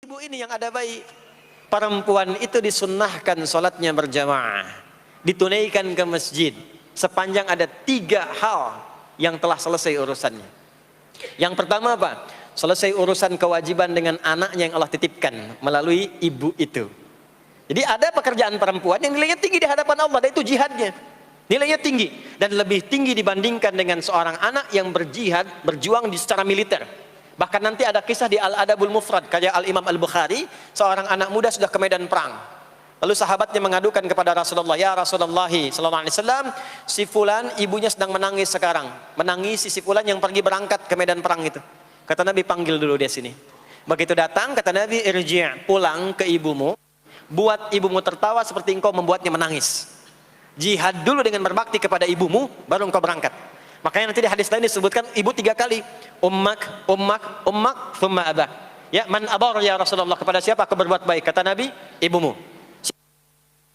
Ibu ini yang ada bayi, perempuan itu disunnahkan sholatnya berjamaah, ditunaikan ke masjid sepanjang ada 3 hal yang telah selesai urusannya. Yang pertama apa? Selesai urusan kewajiban dengan anaknya yang Allah titipkan melalui ibu itu. Jadi ada pekerjaan perempuan yang nilainya tinggi di hadapan Allah, dan itu jihadnya. Nilainya tinggi dan lebih tinggi dibandingkan dengan seorang anak yang berjihad, berjuang di secara militer. Bahkan nanti ada kisah di Al-Adabul Mufrad karya Al-Imam Al-Bukhari, seorang anak muda sudah ke medan perang. Lalu sahabatnya mengadukan kepada Rasulullah, "Ya Rasulullah sallallahu alaihi wasallam, si fulan ibunya sedang menangis sekarang. Menangis si fulan yang pergi berangkat ke medan perang itu." Kata Nabi, "Panggil dulu dia sini." Begitu datang, kata Nabi, "Irji', pulang ke ibumu, buat ibumu tertawa seperti engkau membuatnya menangis. Jihad dulu dengan berbakti kepada ibumu, baru engkau berangkat." Makanya nanti di hadis lain disebutkan ibu 3 kali. Ummak, ummak, ummak, thumma abak. Ya, man abar ya Rasulullah, kepada siapa aku berbuat baik? Kata Nabi, ibumu.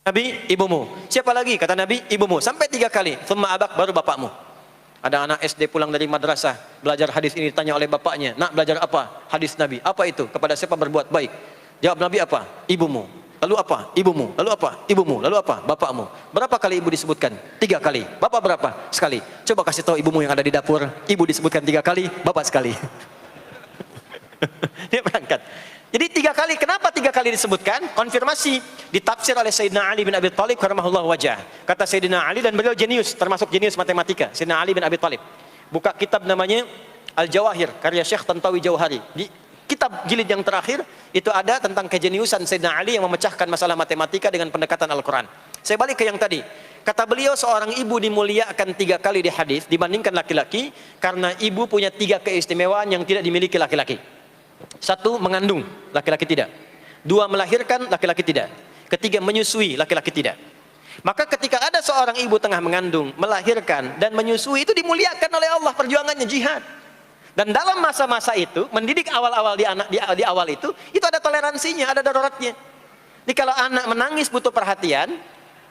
Nabi, ibumu. Siapa lagi? Kata Nabi, ibumu. Sampai 3 kali. Thumma abak, baru bapakmu. Ada anak SD pulang dari madrasah, belajar hadis ini, ditanya oleh bapaknya, "Nak, belajar apa?" Hadis Nabi. "Apa itu? Kepada siapa berbuat baik?" Jawab Nabi, "Apa? Ibumu." Lalu apa? Ibumu. Lalu apa? Ibumu. Lalu apa? Bapakmu. Berapa kali ibu disebutkan? 3 kali. Bapak berapa? Sekali. Coba kasih tahu ibumu yang ada di dapur, ibu disebutkan 3 kali, bapak sekali. Dia berangkat. Jadi 3 kali. Kenapa 3 kali disebutkan? Konfirmasi ditafsir oleh Sayyidina Ali bin Abi Thalib karamahullah wajah. Kata Sayyidina Ali, dan beliau jenius, termasuk jenius matematika. Sayyidina Ali bin Abi Thalib buka kitab namanya Al-Jawahir karya Syekh Tantawi Jauhari. Di kitab jilid yang terakhir itu ada tentang kejeniusan Sayyidina Ali yang memecahkan masalah matematika dengan pendekatan Al-Quran. Saya balik ke yang tadi. Kata beliau, seorang ibu dimuliakan 3 kali di hadis dibandingkan laki-laki karena ibu punya 3 keistimewaan yang tidak dimiliki laki-laki. 1, mengandung, laki-laki tidak. 2, melahirkan, laki-laki tidak. 3, menyusui, laki-laki tidak. Maka ketika ada seorang ibu tengah mengandung, melahirkan, dan menyusui, itu dimuliakan oleh Allah, perjuangannya jihad. Dan dalam masa-masa itu, mendidik awal-awal di awal itu ada toleransinya, ada daruratnya. Jadi kalau anak menangis butuh perhatian,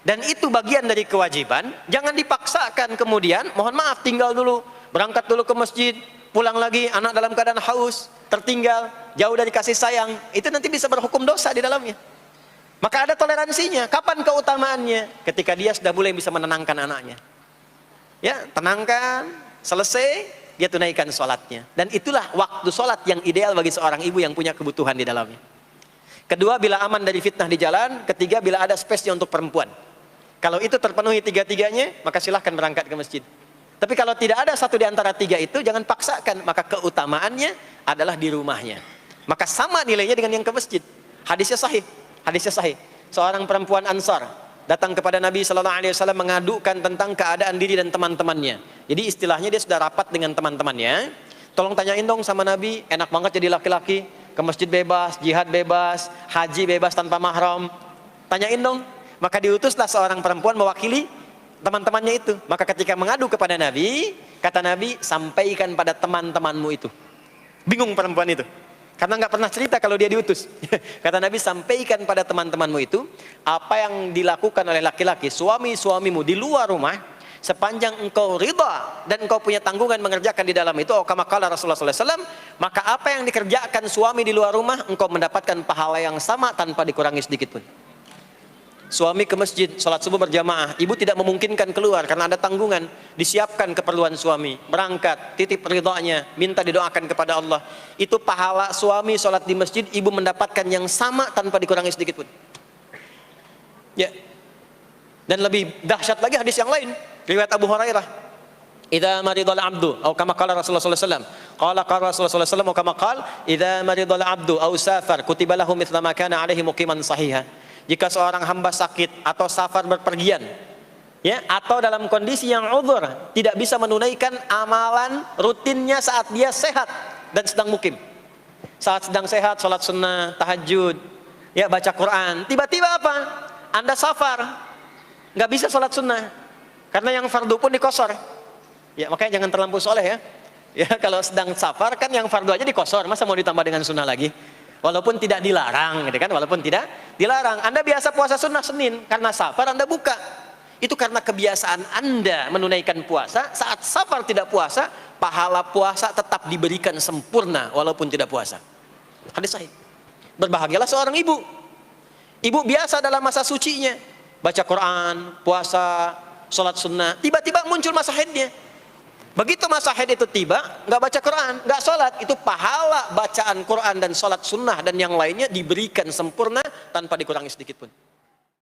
dan itu bagian dari kewajiban, jangan dipaksakan kemudian, mohon maaf, tinggal dulu, berangkat dulu ke masjid, pulang lagi, anak dalam keadaan haus, tertinggal, jauh dari kasih sayang, itu nanti bisa berhukum dosa di dalamnya. Maka ada toleransinya. Kapan keutamaannya? Ketika dia sudah mulai bisa menenangkan anaknya. Ya, tenangkan, selesai, dia tunaikan sholatnya. Dan itulah waktu sholat yang ideal bagi seorang ibu yang punya kebutuhan di dalamnya. Kedua, bila aman dari fitnah di jalan. Ketiga, bila ada space-nya untuk perempuan. Kalau itu terpenuhi 3-tiganya, maka silahkan berangkat ke masjid. Tapi kalau tidak ada satu di antara 3 itu, jangan paksakan. Maka keutamaannya adalah di rumahnya. Maka sama nilainya dengan yang ke masjid. Hadisnya sahih. Hadisnya sahih. Seorang perempuan Ansar datang kepada Nabi Sallallahu Alaihi Wasallam mengadukan tentang keadaan diri dan teman-temannya. Jadi istilahnya dia sudah rapat dengan teman-temannya. Tolong tanyain dong sama Nabi, enak banget jadi laki-laki, ke masjid bebas, jihad bebas, haji bebas tanpa mahram. Tanyain dong. Maka diutuslah seorang perempuan mewakili teman-temannya itu. Maka ketika mengadu kepada Nabi, kata Nabi, sampaikan pada teman-temanmu itu. Bingung perempuan itu, karena nggak pernah cerita kalau dia diutus. Kata Nabi, sampaikan pada teman-temanmu itu apa yang dilakukan oleh laki-laki, suami-suamimu di luar rumah, sepanjang engkau ridha dan engkau punya tanggungan mengerjakan di dalam itu. Kama qala Rasulullah SAW, maka apa yang dikerjakan suami di luar rumah, engkau mendapatkan pahala yang sama tanpa dikurangi sedikit pun. Suami ke masjid, sholat subuh berjamaah, ibu tidak memungkinkan keluar karena ada tanggungan, disiapkan keperluan suami, berangkat, titip ridhonya, minta didoakan kepada Allah. Itu pahala suami sholat di masjid, ibu mendapatkan yang sama tanpa dikurangi sedikit pun. Ya. Dan lebih dahsyat lagi hadis yang lain, riwayat Abu Hurairah. Idza maridal abdu, atau kama qala Rasulullah sallallahu alaihi wasallam. Qala Rasulullah sallallahu alaihi wasallam, atau kama qala, idza maridal abdu aw safar, kutiba lahu mithla ma kana alaihi muqiman sahiha. Jika seorang hamba sakit atau safar berpergian, ya, atau dalam kondisi yang uzur, tidak bisa menunaikan amalan rutinnya saat dia sehat dan sedang mukim. Saat sedang sehat, sholat sunnah, tahajud, ya, baca Quran. Tiba-tiba apa? Anda safar, nggak bisa sholat sunnah, karena yang fardu pun dikosor. Ya, makanya jangan terlampau soleh ya. Ya, kalau sedang safar kan yang fardu aja dikosor, masa mau ditambah dengan sunnah lagi? Walaupun tidak dilarang, gitu kan? Walaupun tidak dilarang. Anda biasa puasa sunnah Senin, karena safar Anda buka. Itu karena kebiasaan Anda menunaikan puasa. Saat safar tidak puasa, pahala puasa tetap diberikan sempurna walaupun tidak puasa. Hadis sahih. Berbahagialah seorang ibu. Ibu biasa dalam masa sucinya, baca Quran, puasa, sholat sunnah. Tiba-tiba muncul masa haidnya. Begitu masa haid itu tiba, nggak baca Quran, nggak sholat, itu pahala bacaan Quran dan sholat sunnah dan yang lainnya diberikan sempurna tanpa dikurangi sedikit pun.